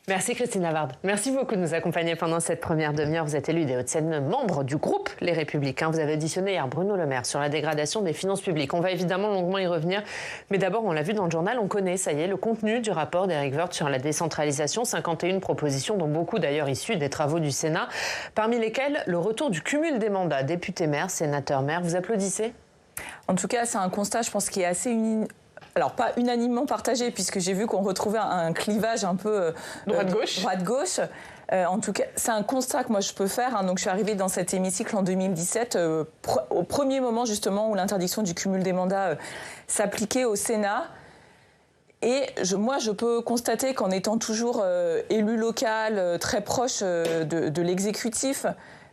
Merci Christine Lavarde. Merci beaucoup de nous accompagner pendant cette première demi-heure. Vous êtes élu des Hauts-de-Seine, membre du groupe Les Républicains. Vous avez auditionné hier Bruno Le Maire sur la dégradation des finances publiques. On va évidemment longuement y revenir. Mais d'abord, on l'a vu dans le journal, on connaît, ça y est, le contenu du rapport d'Éric Woerth sur la décentralisation. 51 propositions, dont beaucoup d'ailleurs issues des travaux du Sénat. Parmi lesquelles, le retour du cumul des mandats. Député-maire, sénateur-maire. Vous applaudissez ? En tout cas, c'est un constat, je pense, qui est assez alors, pas unanimement partagé, puisque j'ai vu qu'on retrouvait un clivage un peu droite-gauche. En tout cas, c'est un constat que moi je peux faire. Donc, je suis arrivée dans cet hémicycle en 2017, au premier moment justement où l'interdiction du cumul des mandats s'appliquait au Sénat. Et moi, je peux constater qu'en étant toujours élu local, très proche de l'exécutif,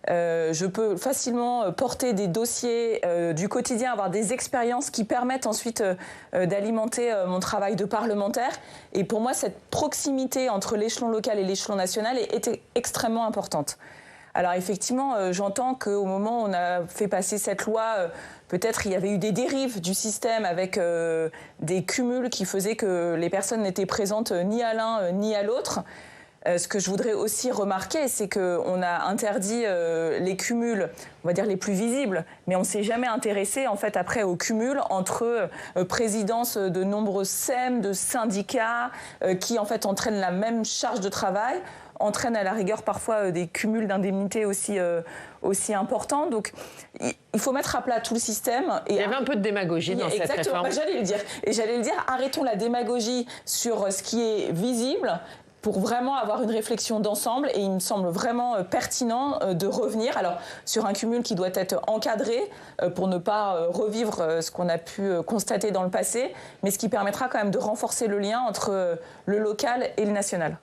je peux facilement porter des dossiers du quotidien, avoir des expériences qui permettent ensuite d'alimenter mon travail de parlementaire. Et pour moi, cette proximité entre l'échelon local et l'échelon national est extrêmement importante. Alors effectivement, j'entends qu'au moment où on a fait passer cette loi, peut-être il y avait eu des dérives du système avec des cumuls qui faisaient que les personnes n'étaient présentes ni à l'un ni à l'autre. Ce que je voudrais aussi remarquer, c'est qu'on a interdit les cumuls, on va dire les plus visibles, mais on ne s'est jamais intéressé en fait après au cumul entre présidence de nombreux SEM, de syndicats, qui en fait entraînent la même charge de travail, entraînent à la rigueur parfois des cumuls d'indemnités aussi importants. Donc il faut mettre à plat tout le système. Et il y avait un peu de démagogie dans cette réforme. J'allais le dire. Et j'allais le dire, arrêtons la démagogie sur ce qui est visible, pour vraiment avoir une réflexion d'ensemble. Et il me semble vraiment pertinent de revenir sur un cumul qui doit être encadré pour ne pas revivre ce qu'on a pu constater dans le passé, mais ce qui permettra quand même de renforcer le lien entre le local et le national.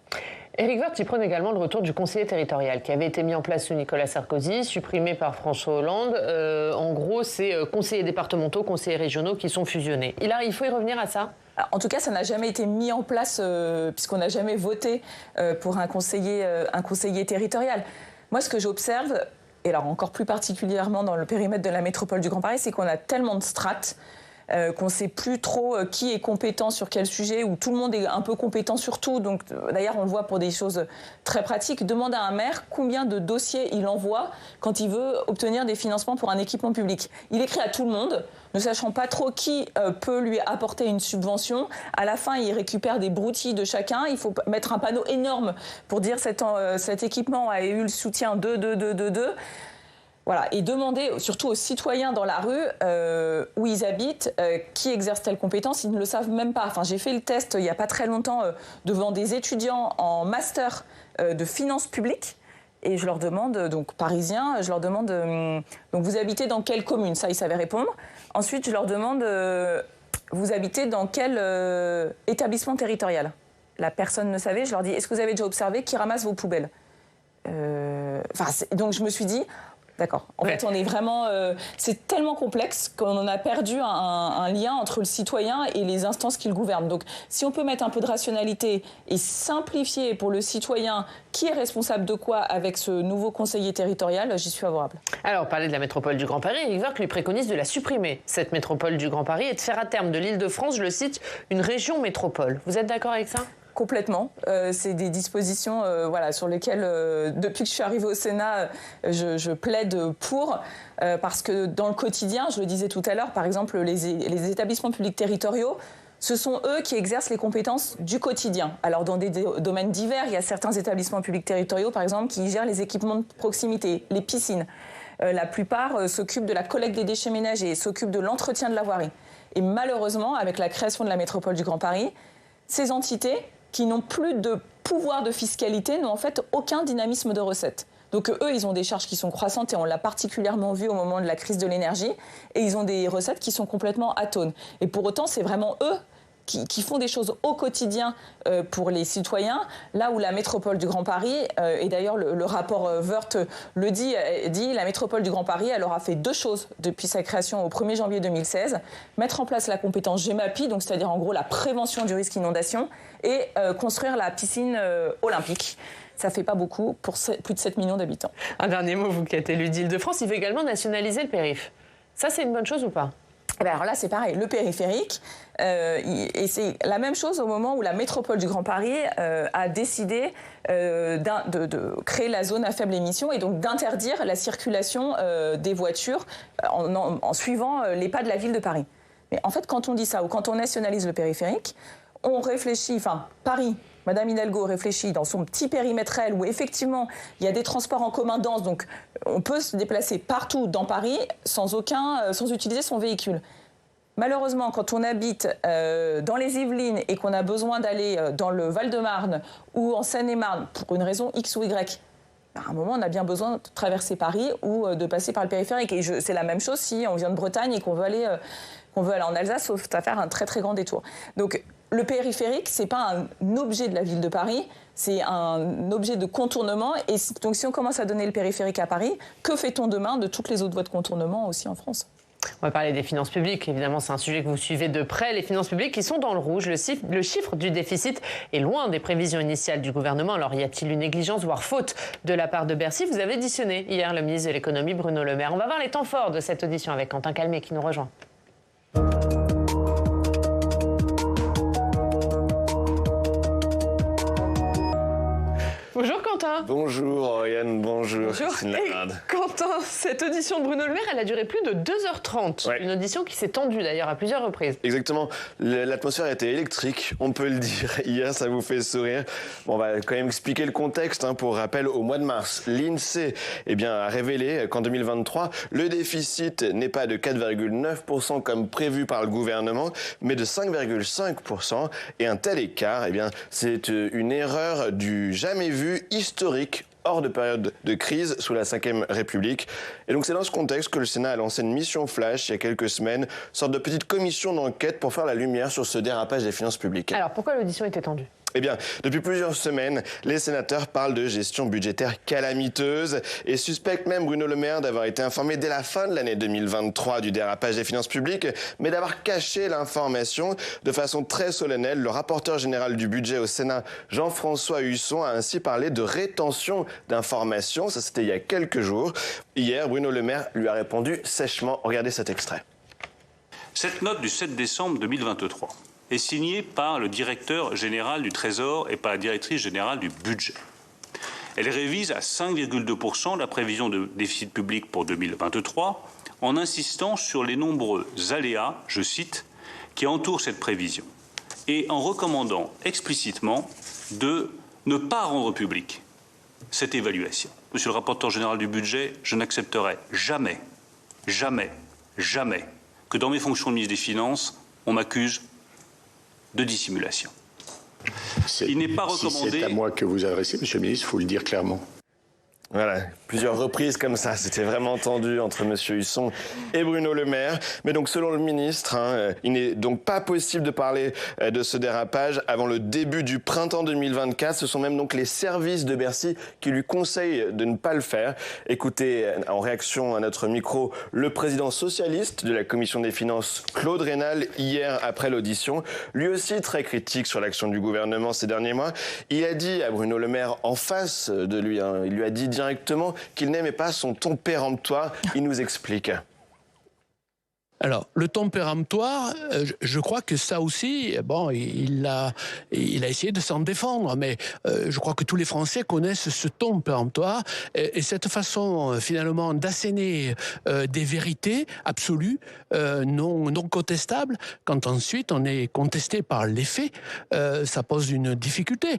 Éric Woerth, il prône également le retour du conseiller territorial qui avait été mis en place sous Nicolas Sarkozy, supprimé par François Hollande. En gros, c'est conseillers départementaux, conseillers régionaux qui sont fusionnés. Il faut y revenir à ça ? En tout cas, ça n'a jamais été mis en place puisqu'on n'a jamais voté pour un conseiller territorial. Moi, ce que j'observe, et alors encore plus particulièrement dans le périmètre de la métropole du Grand Paris, c'est qu'on a tellement de strates qu'on ne sait plus trop qui est compétent sur quel sujet, où tout le monde est un peu compétent sur tout. Donc, d'ailleurs, on le voit pour des choses très pratiques. Demande à un maire combien de dossiers il envoie quand il veut obtenir des financements pour un équipement public. Il écrit à tout le monde, ne sachant pas trop qui peut lui apporter une subvention. À la fin, il récupère des broutilles de chacun. Il faut mettre un panneau énorme pour dire cet équipement a eu le soutien de. Voilà, et demander surtout aux citoyens dans la rue où ils habitent, qui exercent telle compétence, ils ne le savent même pas. Enfin, j'ai fait le test il n'y a pas très longtemps devant des étudiants en master de finances publiques. Et je leur demande, donc parisiens, je leur demande, donc vous habitez dans quelle commune ? Ça, ils savaient répondre. Ensuite, je leur demande, vous habitez dans quel établissement territorial ? La personne ne savait. Je leur dis, est-ce que vous avez déjà observé qui ramasse vos poubelles ? Donc je me suis dit, d'accord. En fait, on est vraiment. C'est tellement complexe qu'on en a perdu un lien entre le citoyen et les instances qui le gouvernent. Donc, si on peut mettre un peu de rationalité et simplifier pour le citoyen qui est responsable de quoi avec ce nouveau conseiller territorial, j'y suis favorable. Alors, parler de la métropole du Grand Paris, Éric Woerth lui préconise de la supprimer, cette métropole du Grand Paris, et de faire à terme de l'Île-de-France, je le cite, une région métropole. Vous êtes d'accord avec ça ? Complètement. C'est des dispositions sur lesquelles, depuis que je suis arrivée au Sénat, je plaide pour. Parce que dans le quotidien, je le disais tout à l'heure, par exemple, les établissements publics territoriaux, ce sont eux qui exercent les compétences du quotidien. Alors, dans des domaines divers, il y a certains établissements publics territoriaux, par exemple, qui gèrent les équipements de proximité, les piscines. La plupart s'occupent de la collecte des déchets ménagers, s'occupent de l'entretien de la voirie. Et malheureusement, avec la création de la métropole du Grand Paris, ces entités qui n'ont plus de pouvoir de fiscalité n'ont en fait aucun dynamisme de recettes. Donc eux, ils ont des charges qui sont croissantes et on l'a particulièrement vu au moment de la crise de l'énergie et ils ont des recettes qui sont complètement atones. Et pour autant, c'est vraiment eux qui font des choses au quotidien pour les citoyens, là où la métropole du Grand Paris, et d'ailleurs le rapport Woerth le dit, la métropole du Grand Paris, elle aura fait deux choses depuis sa création au 1er janvier 2016, mettre en place la compétence GEMAPI, donc c'est-à-dire en gros la prévention du risque inondation, et construire la piscine olympique. Ça ne fait pas beaucoup pour plus de 7 millions d'habitants. Un dernier mot, vous qui êtes élu d'Île-de-France, il veut également nationaliser le périph'. Ça, c'est une bonne chose ou pas ? Et bien alors là, c'est pareil, le périphérique, et c'est la même chose au moment où la métropole du Grand Paris a décidé de créer la zone à faible émission et donc d'interdire la circulation des voitures en suivant les pas de la ville de Paris. Mais en fait, quand on dit ça ou quand on nationalise le périphérique, on réfléchit, enfin Paris, Madame Hidalgo réfléchit dans son petit périmètre elle, où effectivement il y a des transports en commun denses, donc on peut se déplacer partout dans Paris sans utiliser son véhicule. Malheureusement, quand on habite dans les Yvelines et qu'on a besoin d'aller dans le Val-de-Marne ou en Seine-et-Marne pour une raison X ou Y, à un moment on a bien besoin de traverser Paris ou de passer par le périphérique. Et c'est la même chose si on vient de Bretagne et qu'on veut aller en Alsace, sauf à faire un très très grand détour. Donc le périphérique, c'est pas un objet de la ville de Paris, c'est un objet de contournement. Et donc si on commence à donner le périphérique à Paris, que fait-on demain de toutes les autres voies de contournement aussi en France ? On va parler des finances publiques. Évidemment, c'est un sujet que vous suivez de près. Les finances publiques qui sont dans le rouge. Le chiffre du déficit est loin des prévisions initiales du gouvernement. Alors, y a-t-il une négligence, voire faute de la part de Bercy ? Vous avez auditionné hier le ministre de l'économie, Bruno Le Maire. On va voir les temps forts de cette audition avec Quentin Calmet qui nous rejoint. Bonjour Quentin. Bonjour Oriane, bonjour Christine Lagarde. Quentin, cette audition de Bruno Le Maire, elle a duré plus de 2h30. Ouais. Une audition qui s'est tendue d'ailleurs à plusieurs reprises. Exactement. L'atmosphère était électrique, on peut le dire. Hier, ça vous fait sourire. Bon, on va quand même expliquer le contexte. Pour rappel, au mois de mars, l'INSEE a révélé qu'en 2023, le déficit n'est pas de 4,9% comme prévu par le gouvernement, mais de 5,5%. Et un tel écart, c'est une erreur du jamais vu historique hors de période de crise sous la Ve République. Et donc c'est dans ce contexte que le Sénat a lancé une mission flash il y a quelques semaines, une sorte de petite commission d'enquête pour faire la lumière sur ce dérapage des finances publiques. Alors pourquoi l'audition était tendue ? Depuis plusieurs semaines, les sénateurs parlent de gestion budgétaire calamiteuse et suspectent même Bruno Le Maire d'avoir été informé dès la fin de l'année 2023 du dérapage des finances publiques, mais d'avoir caché l'information de façon très solennelle. Le rapporteur général du budget au Sénat, Jean-François Husson, a ainsi parlé de rétention d'informations. Ça, c'était il y a quelques jours. Hier, Bruno Le Maire lui a répondu sèchement. Regardez cet extrait. Cette note du 7 décembre 2023 est signée par le directeur général du Trésor et par la directrice générale du budget. Elle révise à 5,2% la prévision de déficit public pour 2023 en insistant sur les nombreux aléas, je cite, qui entourent cette prévision et en recommandant explicitement de ne pas rendre publique cette évaluation. Monsieur le rapporteur général du budget, je n'accepterai jamais que dans mes fonctions de ministre des Finances, on m'accuse de dissimulation. Il n'est pas recommandé... Si c'est à moi que vous adressez, Monsieur le Ministre, il faut le dire clairement. Voilà, plusieurs reprises comme ça, c'était vraiment tendu entre M. Husson et Bruno Le Maire. Mais donc selon le ministre, il n'est donc pas possible de parler de ce dérapage avant le début du printemps 2024. Ce sont même donc les services de Bercy qui lui conseillent de ne pas le faire. Écoutez en réaction à notre micro le président socialiste de la Commission des Finances, Claude Raynal, hier après l'audition. Lui aussi très critique sur l'action du gouvernement ces derniers mois. Il a dit à Bruno Le Maire en face de lui, il lui a dit directement qu'il n'aimait pas son ton péremptoire. Il nous explique. Alors, le ton péremptoire, je crois que ça aussi, bon, il a essayé de s'en défendre, mais je crois que tous les Français connaissent ce ton péremptoire et cette façon, finalement, d'asséner des vérités absolues, non contestables, quand ensuite on est contesté par les faits, ça pose une difficulté.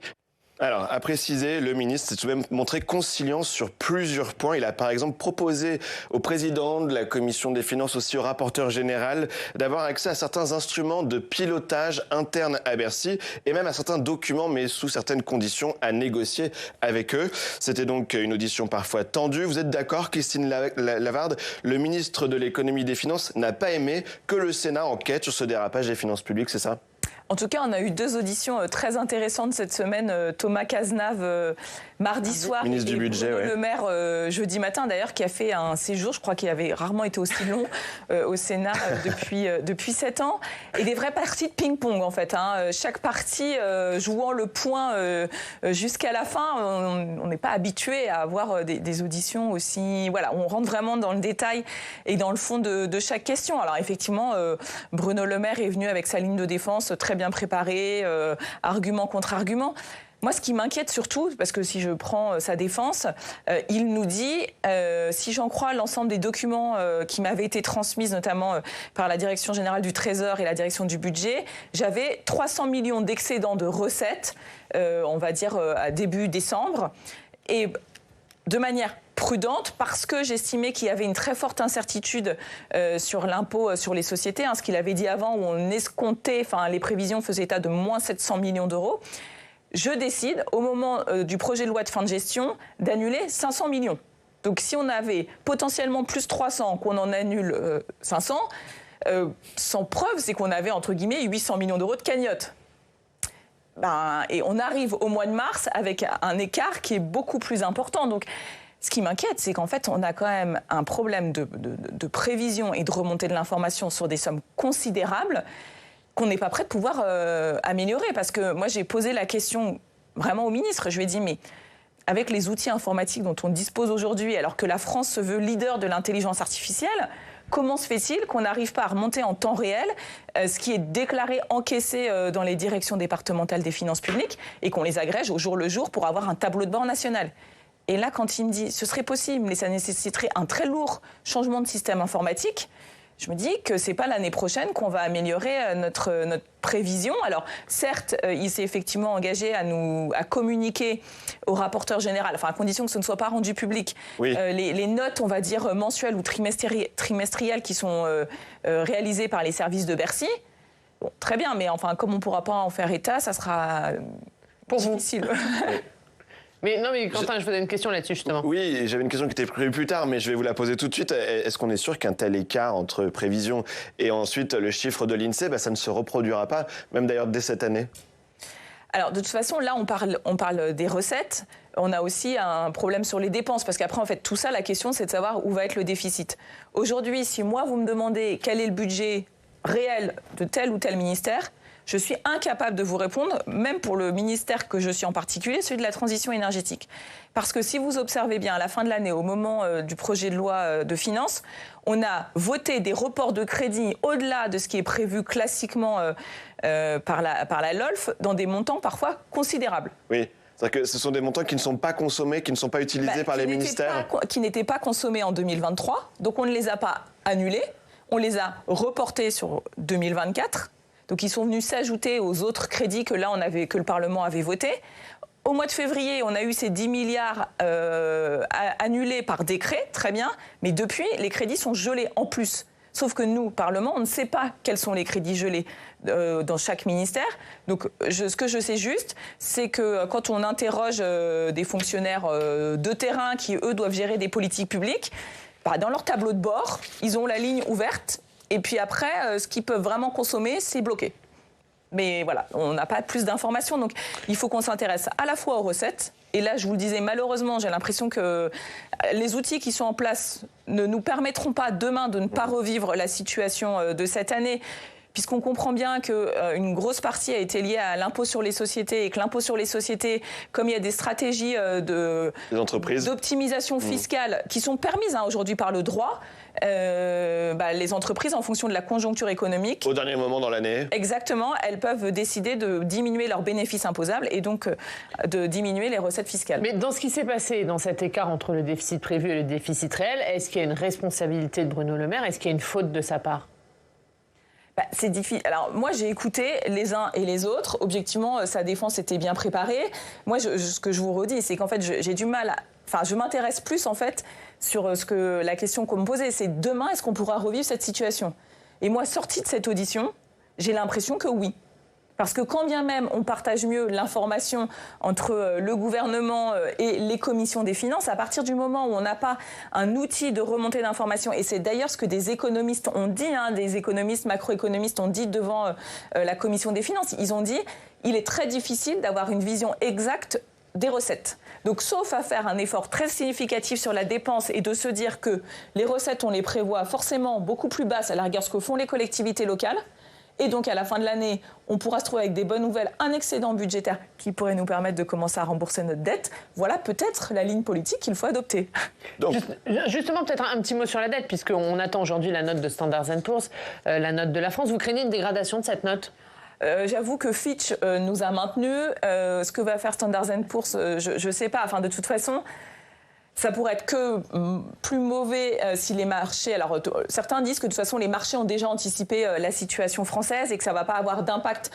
Alors, à préciser, le ministre s'est tout de même montré conciliant sur plusieurs points. Il a par exemple proposé au président de la Commission des Finances, aussi au rapporteur général, d'avoir accès à certains instruments de pilotage interne à Bercy et même à certains documents, mais sous certaines conditions à négocier avec eux. C'était donc une audition parfois tendue. Vous êtes d'accord, Christine Lagarde, le ministre de l'économie et des finances n'a pas aimé que le Sénat enquête sur ce dérapage des finances publiques, c'est ça ? En tout cas, on a eu 2 auditions très intéressantes cette semaine. Thomas Cazenave, mardi soir, ministre et du Budget, Bruno Le Maire, jeudi matin d'ailleurs, qui a fait un séjour, je crois qu'il avait rarement été aussi long au Sénat depuis 7 ans. Et des vraies parties de ping-pong, en fait. Chaque partie jouant le point jusqu'à la fin. On n'est pas habitué à avoir des auditions aussi... Voilà, on rentre vraiment dans le détail et dans le fond de chaque question. Alors effectivement, Bruno Le Maire est venu avec sa ligne de défense très bien préparée, argument contre argument. Moi, ce qui m'inquiète surtout, parce que si je prends sa défense, il nous dit, si j'en crois l'ensemble des documents qui m'avaient été transmis, notamment par la Direction générale du Trésor et la Direction du Budget, j'avais 300 millions d'excédents de recettes, on va dire à début décembre, et de manière prudente parce que j'estimais qu'il y avait une très forte incertitude sur l'impôt sur les sociétés, ce qu'il avait dit avant où on escomptait, les prévisions faisaient état de moins 700 millions d'euros. Je décide, au moment du projet de loi de fin de gestion, d'annuler 500 millions. Donc si on avait potentiellement plus 300, qu'on en annule 500, sans preuve, c'est qu'on avait entre guillemets 800 millions d'euros de cagnotte. Et on arrive au mois de mars avec un écart qui est beaucoup plus important. Donc ce qui m'inquiète, c'est qu'en fait, on a quand même un problème de prévision et de remontée de l'information sur des sommes considérables qu'on n'est pas prêt de pouvoir améliorer. Parce que moi, j'ai posé la question vraiment au ministre. Je lui ai dit, mais avec les outils informatiques dont on dispose aujourd'hui, alors que la France se veut leader de l'intelligence artificielle, comment se fait-il qu'on n'arrive pas à remonter en temps réel ce qui est déclaré, encaissé dans les directions départementales des finances publiques et qu'on les agrège au jour le jour pour avoir un tableau de bord national ? Et là, quand il me dit ce serait possible, mais ça nécessiterait un très lourd changement de système informatique, je me dis que ce n'est pas l'année prochaine qu'on va améliorer notre prévision. Alors, certes, il s'est effectivement engagé à communiquer au rapporteur général, à condition que ce ne soit pas rendu public, oui. Les notes, on va dire, mensuelles ou trimestrielles qui sont réalisées par les services de Bercy. Bon, très bien, mais comme on ne pourra pas en faire état, ça sera difficile. Mais non, mais Quentin, je vous donne une question là-dessus, justement. Oui, j'avais une question qui était prévue plus tard, mais je vais vous la poser tout de suite. Est-ce qu'on est sûr qu'un tel écart entre prévision et ensuite le chiffre de l'INSEE, ça ne se reproduira pas, même d'ailleurs dès cette année ? Alors, de toute façon, là, on parle des recettes. On a aussi un problème sur les dépenses, parce qu'après, en fait, tout ça, la question, c'est de savoir où va être le déficit. Aujourd'hui, si moi, vous me demandez quel est le budget réel de tel ou tel ministère, je suis incapable de vous répondre, même pour le ministère que je suis en particulier, celui de la transition énergétique. Parce que si vous observez bien, à la fin de l'année, au moment du projet de loi de finances, on a voté des reports de crédit au-delà de ce qui est prévu classiquement par la LOLF, dans des montants parfois considérables. Oui. C'est-à-dire que ce sont des montants qui ne sont pas consommés, qui ne sont pas utilisés par les ministères. Qui n'étaient pas consommés en 2023, donc on ne les a pas annulés, on les a reportés sur 2024. Donc ils sont venus s'ajouter aux autres crédits que le Parlement avait votés. Au mois de février, on a eu ces 10 milliards annulés par décret, très bien, mais depuis, les crédits sont gelés en plus. Sauf que nous, Parlement, on ne sait pas quels sont les crédits gelés dans chaque ministère. Donc ce que je sais juste, c'est que quand on interroge des fonctionnaires de terrain qui, eux, doivent gérer des politiques publiques, dans leur tableau de bord, ils ont la ligne ouverte. Et puis après, ce qu'ils peuvent vraiment consommer, c'est bloqué. Mais voilà, on n'a pas plus d'informations. Donc, il faut qu'on s'intéresse à la fois aux recettes. Et là, je vous le disais, malheureusement, j'ai l'impression que les outils qui sont en place ne nous permettront pas demain de ne pas revivre la situation de cette année, puisqu'on comprend bien qu'une grosse partie a été liée à l'impôt sur les sociétés et que l'impôt sur les sociétés, comme il y a des stratégies d'optimisation fiscale qui sont permises aujourd'hui par le droit, les entreprises, en fonction de la conjoncture économique... Au dernier moment dans l'année. Exactement, elles peuvent décider de diminuer leurs bénéfices imposables et donc de diminuer les recettes fiscales. Mais dans ce qui s'est passé, dans cet écart entre le déficit prévu et le déficit réel, est-ce qu'il y a une responsabilité de Bruno Le Maire ? Est-ce qu'il y a une faute de sa part ? C'est difficile. Alors, moi, j'ai écouté les uns et les autres. Objectivement, sa défense était bien préparée. Moi, ce que je vous redis, c'est qu'en fait, j'ai du mal je m'intéresse plus, en fait, sur la question qu'on me posait. C'est demain, est-ce qu'on pourra revivre cette situation ? Et moi, sortie de cette audition, j'ai l'impression que oui. Parce que quand bien même on partage mieux l'information entre le gouvernement et les commissions des finances, à partir du moment où on n'a pas un outil de remontée d'information, et c'est d'ailleurs ce que des économistes ont dit, des économistes, macroéconomistes ont dit devant la commission des finances, ils ont dit il est très difficile d'avoir une vision exacte des recettes. Donc, sauf à faire un effort très significatif sur la dépense et de se dire que les recettes, on les prévoit forcément beaucoup plus basses, à la rigueur ce que font les collectivités locales, et donc, à la fin de l'année, on pourra se trouver avec des bonnes nouvelles, un excédent budgétaire qui pourrait nous permettre de commencer à rembourser notre dette. Voilà peut-être la ligne politique qu'il faut adopter. Donc. Justement, peut-être un petit mot sur la dette, puisqu'on attend aujourd'hui la note de Standard & Poor's, la note de la France. Vous craignez une dégradation de cette note ? J'avoue que Fitch nous a maintenus. Ce que va faire Standard & Poor's, je ne sais pas. Enfin, de toute façon, ça pourrait être que plus mauvais si les marchés... Alors, certains disent que de toute façon, les marchés ont déjà anticipé la situation française et que ça ne va pas avoir d'impact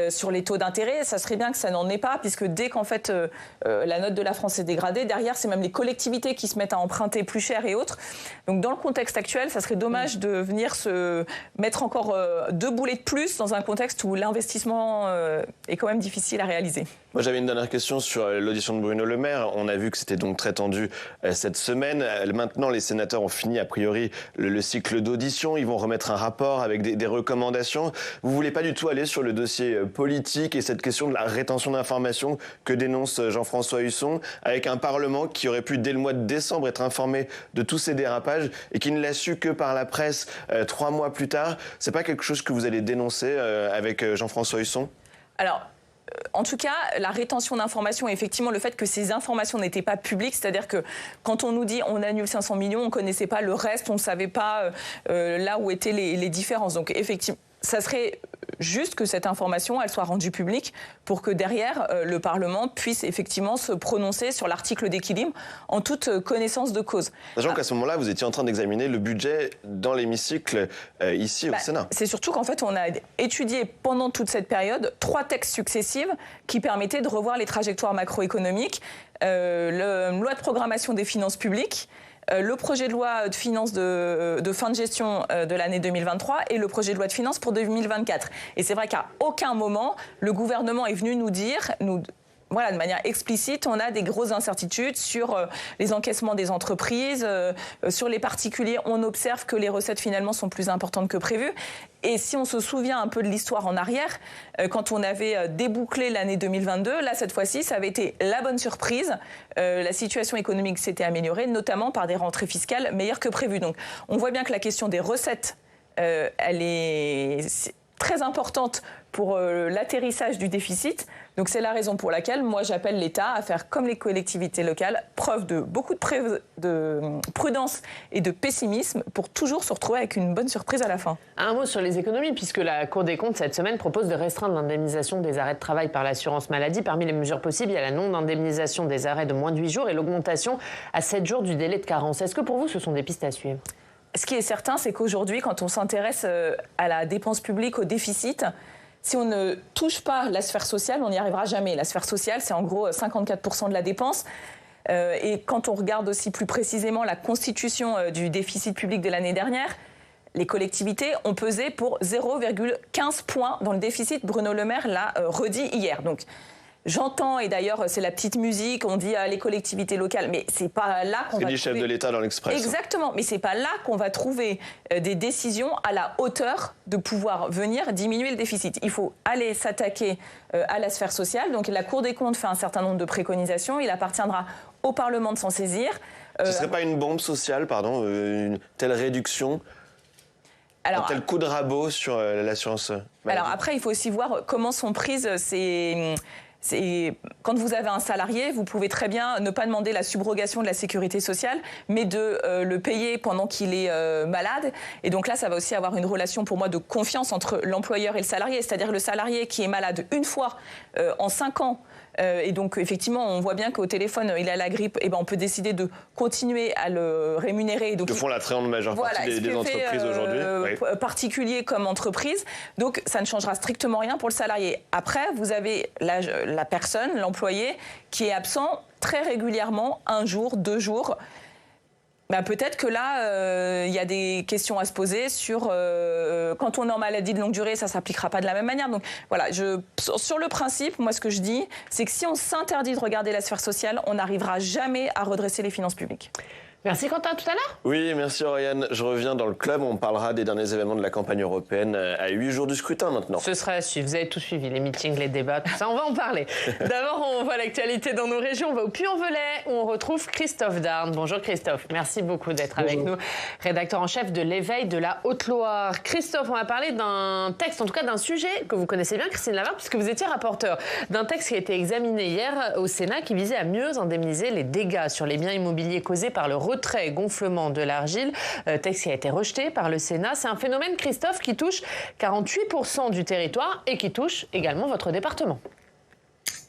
sur les taux d'intérêt. Ça serait bien que ça n'en ait pas, puisque dès qu'en fait la note de la France est dégradée, derrière, c'est même les collectivités qui se mettent à emprunter plus cher et autres. Donc, dans le contexte actuel, ça serait dommage de venir se mettre encore 2 boulets de plus dans un contexte où l'investissement est quand même difficile à réaliser. Moi, j'avais une dernière question sur l'audition de Bruno Le Maire. On a vu que c'était donc très tendu cette semaine. Maintenant, les sénateurs ont fini, a priori, le cycle d'audition. Ils vont remettre un rapport avec des recommandations. Vous ne voulez pas du tout aller sur le dossier politique et cette question de la rétention d'informations que dénonce Jean-François Husson, avec un Parlement qui aurait pu, dès le mois de décembre, être informé de tous ces dérapages et qui ne l'a su que par la presse 3 mois plus tard. C'est pas quelque chose que vous allez dénoncer avec Jean-François Husson ? Alors, en tout cas, la rétention d'informations, effectivement, le fait que ces informations n'étaient pas publiques, c'est-à-dire que quand on nous dit on annule 500 millions, on ne connaissait pas le reste, on ne savait pas là où étaient les différences. Donc, effectivement, ça serait juste que cette information, elle soit rendue publique pour que derrière, le Parlement puisse effectivement se prononcer sur l'article d'équilibre en toute connaissance de cause. Sachant qu'à ce moment-là, vous étiez en train d'examiner le budget dans l'hémicycle ici au Sénat. C'est surtout qu'en fait, on a étudié pendant toute cette période 3 textes successifs qui permettaient de revoir les trajectoires macroéconomiques, la loi de programmation des finances publiques, le projet de loi de finances de fin de gestion de l'année 2023 et le projet de loi de finances pour 2024. Et c'est vrai qu'à aucun moment, le gouvernement est venu nous dire... Voilà, de manière explicite, on a des grosses incertitudes sur les encaissements des entreprises, sur les particuliers. On observe que les recettes finalement sont plus importantes que prévu. Et si on se souvient un peu de l'histoire en arrière, quand on avait débouclé l'année 2022, là cette fois-ci, ça avait été la bonne surprise. La situation économique s'était améliorée, notamment par des rentrées fiscales meilleures que prévues. Donc, on voit bien que la question des recettes, elle est très importante pour l'atterrissage du déficit. Donc c'est la raison pour laquelle moi j'appelle l'État à faire comme les collectivités locales, preuve de beaucoup de prudence et de pessimisme pour toujours se retrouver avec une bonne surprise à la fin. Un mot sur les économies, puisque la Cour des comptes cette semaine propose de restreindre l'indemnisation des arrêts de travail par l'assurance maladie. Parmi les mesures possibles, il y a la non-indemnisation des arrêts de moins de 8 jours et l'augmentation à 7 jours du délai de carence. Est-ce que pour vous ce sont des pistes à suivre ? Ce qui est certain, c'est qu'aujourd'hui, quand on s'intéresse à la dépense publique, au déficit, si on ne touche pas la sphère sociale, on n'y arrivera jamais. La sphère sociale, c'est en gros 54% de la dépense. Et quand on regarde aussi plus précisément la constitution du déficit public de l'année dernière, les collectivités ont pesé pour 0,15 points dans le déficit. Bruno Le Maire l'a redit hier. Donc, j'entends, et d'ailleurs c'est la petite musique, on dit les collectivités locales, mais c'est pas là qu'on va trouver... C'est le chef de l'État dans l'Express. Exactement, mais c'est pas là qu'on va trouver des décisions à la hauteur de pouvoir venir diminuer le déficit. Il faut aller s'attaquer à la sphère sociale. Donc la Cour des comptes fait un certain nombre de préconisations. Il appartiendra au Parlement de s'en saisir. Ce ne serait pas une bombe sociale, une telle réduction ? Un tel coup de rabot sur l'assurance maladie ? Alors après, il faut aussi voir comment sont prises quand vous avez un salarié, vous pouvez très bien ne pas demander la subrogation de la sécurité sociale, mais de le payer pendant qu'il est malade. Et donc là, ça va aussi avoir une relation pour moi de confiance entre l'employeur et le salarié. C'est-à-dire le salarié qui est malade une fois en 5 ans, et donc effectivement, on voit bien qu'au téléphone, il a la grippe, et ben on peut décider de continuer à le rémunérer. Donc, de font la très grande majeure partie des entreprises aujourd'hui. Particuliers comme entreprise. Donc ça ne changera strictement rien pour le salarié. Après, vous avez la personne, l'employé, qui est absent très régulièrement, 1 jour, 2 jours. Peut-être que là, il y a des questions à se poser sur quand on est en maladie de longue durée, ça ne s'appliquera pas de la même manière. Donc voilà, sur le principe, moi ce que je dis, c'est que si on s'interdit de regarder la sphère sociale, on n'arrivera jamais à redresser les finances publiques. Merci Quentin, tout à l'heure. Oui, merci Oriane. Je reviens dans le club, on parlera des derniers événements de la campagne européenne à 8 jours du scrutin maintenant. Ce sera à suivre, vous avez tout suivi, les meetings, les débats, tout ça, on va en parler. D'abord, on voit l'actualité dans nos régions, on va au Puy-en-Velay où on retrouve Christophe Darne. Bonjour Christophe, merci beaucoup d'être avec nous, rédacteur en chef de l'Éveil de la Haute-Loire. Christophe, on va parler d'un texte, en tout cas d'un sujet que vous connaissez bien, Christine Lavarde, puisque vous étiez rapporteur d'un texte qui a été examiné hier au Sénat qui visait à mieux indemniser les dégâts sur les biens immobiliers causés par le retrait gonflement de l'argile, texte qui a été rejeté par le Sénat. C'est un phénomène, Christophe, qui touche 48% du territoire et qui touche également votre département.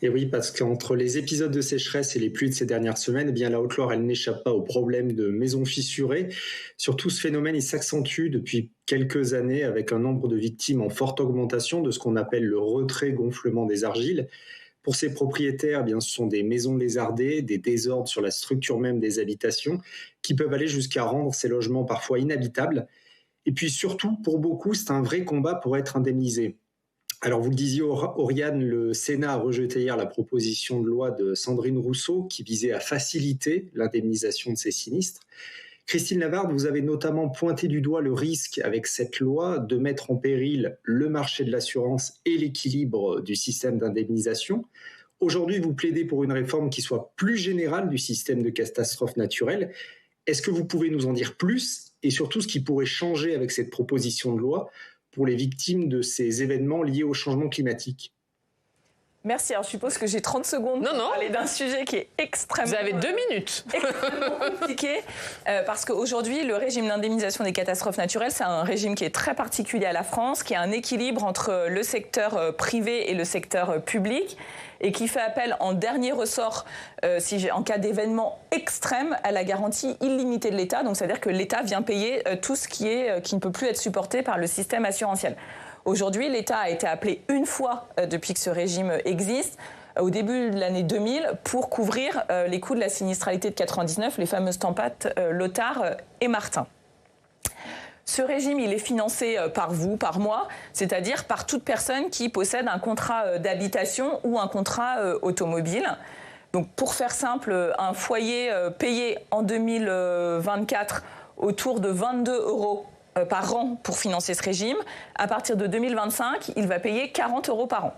Et oui, parce qu'entre les épisodes de sécheresse et les pluies de ces dernières semaines, eh bien la Haute-Loire, elle n'échappe pas au problème de maisons fissurées. Surtout, ce phénomène, il s'accentue depuis quelques années avec un nombre de victimes en forte augmentation de ce qu'on appelle le retrait-gonflement des argiles. Pour ces propriétaires, eh bien, ce sont des maisons lézardées, des désordres sur la structure même des habitations qui peuvent aller jusqu'à rendre ces logements parfois inhabitables. Et puis surtout, pour beaucoup, c'est un vrai combat pour être indemnisé. Alors vous le disiez, Oriane, le Sénat a rejeté hier la proposition de loi de Sandrine Rousseau qui visait à faciliter l'indemnisation de ces sinistres. Christine Lavarde, vous avez notamment pointé du doigt le risque avec cette loi de mettre en péril le marché de l'assurance et l'équilibre du système d'indemnisation. Aujourd'hui, vous plaidez pour une réforme qui soit plus générale du système de catastrophes naturelles. Est-ce que vous pouvez nous en dire plus et surtout ce qui pourrait changer avec cette proposition de loi pour les victimes de ces événements liés au changement climatique ? Merci. Alors, je suppose que j'ai 30 secondes pour parler d'un sujet qui est extrêmement... Vous avez 2 minutes. Extrêmement compliqué, parce qu'aujourd'hui, le régime d'indemnisation des catastrophes naturelles, c'est un régime qui est très particulier à la France, qui a un équilibre entre le secteur privé et le secteur public, et qui fait appel en dernier ressort, en cas d'événement extrême, à la garantie illimitée de l'État. Donc, c'est-à-dire que l'État vient payer tout ce qui ne peut plus être supporté par le système assurantiel. Aujourd'hui, l'État a été appelé une fois depuis que ce régime existe, au début de l'année 2000, pour couvrir les coûts de la sinistralité de 99, les fameuses tempêtes Lothar et Martin. Ce régime, il est financé par vous, par moi, c'est-à-dire par toute personne qui possède un contrat d'habitation ou un contrat automobile. Donc, pour faire simple, un foyer payé en 2024 autour de 22 € par an pour financer ce régime. À partir de 2025, il va payer 40 € par an.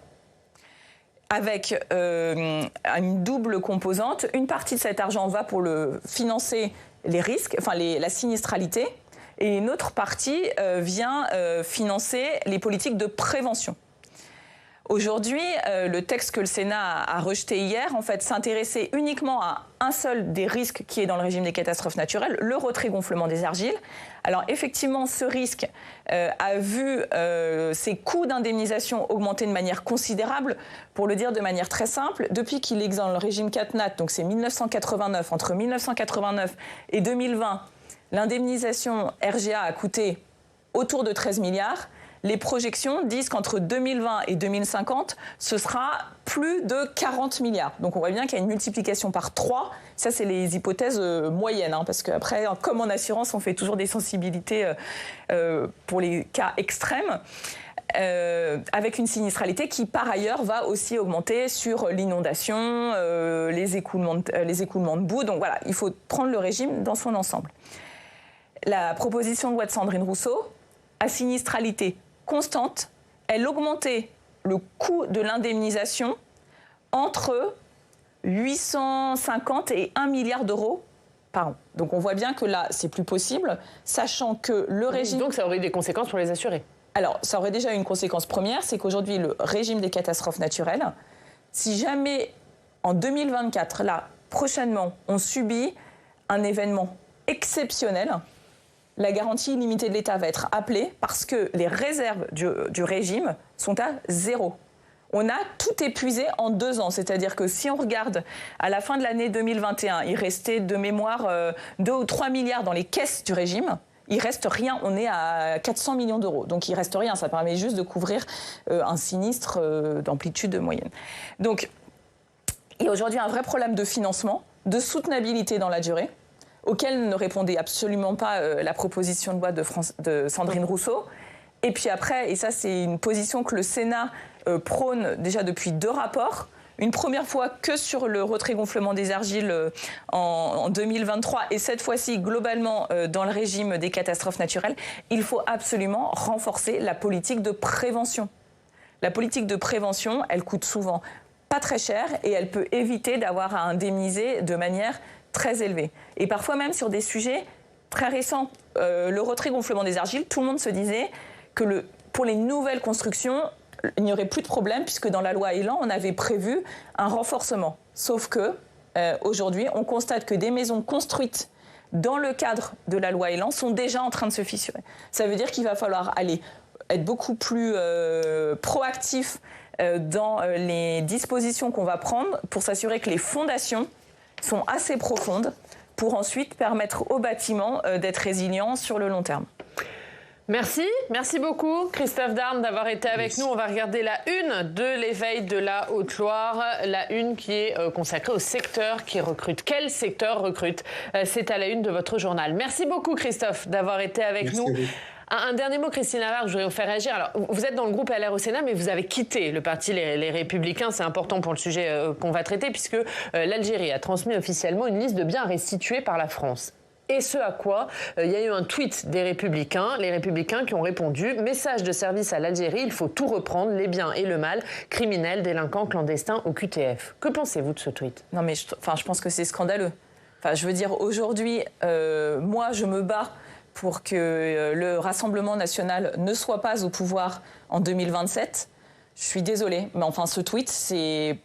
Avec une double composante. Une partie de cet argent va pour financer les risques, la sinistralité, et une autre partie vient financer les politiques de prévention. Aujourd'hui, le texte que le Sénat a rejeté hier, en fait, s'intéressait uniquement à un seul des risques qui est dans le régime des catastrophes naturelles, le retrait-gonflement des argiles. Alors effectivement, ce risque a vu ses coûts d'indemnisation augmenter de manière considérable. Pour le dire de manière très simple, depuis qu'il est dans le régime CatNat, donc c'est 1989, entre 1989 et 2020, l'indemnisation RGA a coûté autour de 13 milliards. Les projections disent qu'entre 2020 et 2050, ce sera plus de 40 milliards. Donc on voit bien qu'il y a une multiplication par 3. Ça, c'est les hypothèses moyennes, parce qu'après, comme en assurance, on fait toujours des sensibilités pour les cas extrêmes. Avec une sinistralité qui, par ailleurs, va aussi augmenter sur l'inondation, les écoulements de boue. Donc voilà, il faut prendre le régime dans son ensemble. La proposition de loi de Sandrine Rousseau, à sinistralité constante, elle augmentait le coût de l'indemnisation entre 850 et 1 milliard d'euros par an. Donc on voit bien que là, c'est plus possible, sachant que le régime... Donc ça aurait eu des conséquences pour les assurés. Alors, ça aurait déjà eu une conséquence première, c'est qu'aujourd'hui, le régime des catastrophes naturelles, si jamais, en 2024, là, prochainement, on subit un événement exceptionnel, la garantie illimitée de l'État va être appelée parce que les réserves du régime sont à 0. On a tout épuisé en 2 ans. C'est-à-dire que si on regarde à la fin de l'année 2021, il restait de mémoire 2 ou 3 milliards dans les caisses du régime. Il reste rien, on est à 400 millions d'euros. Donc il reste rien, ça permet juste de couvrir un sinistre d'amplitude moyenne. Donc il y a aujourd'hui un vrai problème de financement, de soutenabilité dans la durée, auquel ne répondait absolument pas la proposition de loi de Sandrine Rousseau. Et puis après, et ça c'est une position que le Sénat prône déjà depuis 2 rapports, une première fois que sur le retrait gonflement des argiles en 2023 et cette fois-ci globalement dans le régime des catastrophes naturelles, il faut absolument renforcer la politique de prévention. La politique de prévention, elle coûte souvent pas très cher et elle peut éviter d'avoir à indemniser de manière très élevée. Et parfois même sur des sujets très récents, le retrait gonflement des argiles, tout le monde se disait que pour les nouvelles constructions, il n'y aurait plus de problème puisque dans la loi Elan, on avait prévu un renforcement. Sauf que aujourd'hui, on constate que des maisons construites dans le cadre de la loi Elan sont déjà en train de se fissurer. Ça veut dire qu'il va falloir être beaucoup plus proactif dans les dispositions qu'on va prendre pour s'assurer que les fondations sont assez profondes pour ensuite permettre aux bâtiments d'être résilients sur le long terme. Merci beaucoup Christophe Darne d'avoir été avec nous. On va regarder la une de l'éveil de la Haute-Loire, la une qui est consacrée au secteur qui recrute. Quel secteur recrute? C'est à la une de votre journal. Merci beaucoup Christophe d'avoir été avec nous. Un dernier mot, Christine Lavarde, je voudrais vous faire réagir. Alors, vous êtes dans le groupe LR au Sénat, mais vous avez quitté le parti Les Républicains. C'est important pour le sujet qu'on va traiter, puisque l'Algérie a transmis officiellement une liste de biens restitués par la France. Et ce à quoi il y a eu un tweet des Républicains, les Républicains qui ont répondu « Message de service à l'Algérie, il faut tout reprendre, les biens et le mal, criminels, délinquants, clandestins au QTF ». Que pensez-vous de ce tweet? Non mais je pense que c'est scandaleux. Enfin, je veux dire, aujourd'hui, moi je me bats pour que le Rassemblement national ne soit pas au pouvoir en 2027. Je suis désolée, mais enfin ce tweet, c'est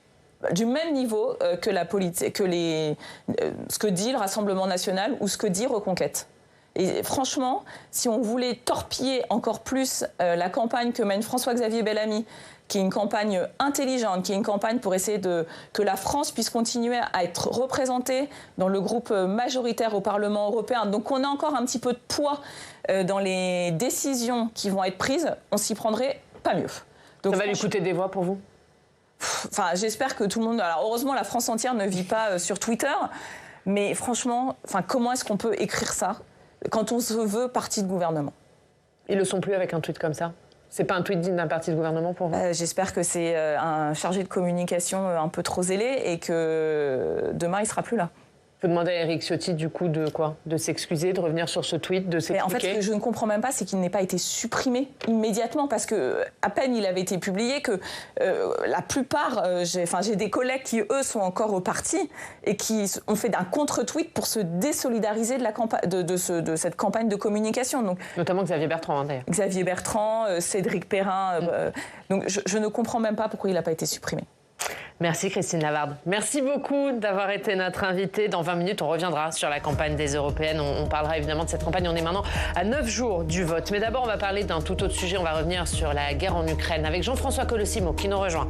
du même niveau que ce que dit le Rassemblement national ou ce que dit Reconquête. Et franchement, si on voulait torpiller encore plus la campagne que mène François-Xavier Bellamy, qui est une campagne intelligente, qui est une campagne pour essayer que la France puisse continuer à être représentée dans le groupe majoritaire au Parlement européen. Donc on a encore un petit peu de poids dans les décisions qui vont être prises, on s'y prendrait pas mieux. Donc, ça va lui coûter des voix pour vous? Enfin, j'espère que tout le monde... Alors, heureusement, la France entière ne vit pas sur Twitter. Mais franchement, comment est-ce qu'on peut écrire ça quand on se veut parti de gouvernement? Ils le sont plus avec un tweet comme ça? C'est pas un tweet digne d'un parti de gouvernement pour vous? J'espère que c'est un chargé de communication un peu trop zélé et que demain, il sera plus là. Vous demandez à Éric Ciotti, du coup, de quoi? De s'excuser, de revenir sur ce tweet, de s'expliquer? En fait, ce que je ne comprends même pas, c'est qu'il n'ait pas été supprimé immédiatement, parce que à peine il avait été publié que la plupart, j'ai des collègues qui, eux, sont encore au parti et qui ont fait un contre-tweet pour se désolidariser de cette campagne de communication. Donc, notamment Xavier Bertrand, d'ailleurs. Xavier Bertrand, Cédric Perrin. Donc je ne comprends même pas pourquoi il n'a pas été supprimé. Merci Christine Lavarde. Merci beaucoup d'avoir été notre invitée. Dans 20 minutes, on reviendra sur la campagne des Européennes. On parlera évidemment de cette campagne. On est maintenant à 9 jours du vote. Mais d'abord, on va parler d'un tout autre sujet. On va revenir sur la guerre en Ukraine avec Jean-François Colosimo qui nous rejoint.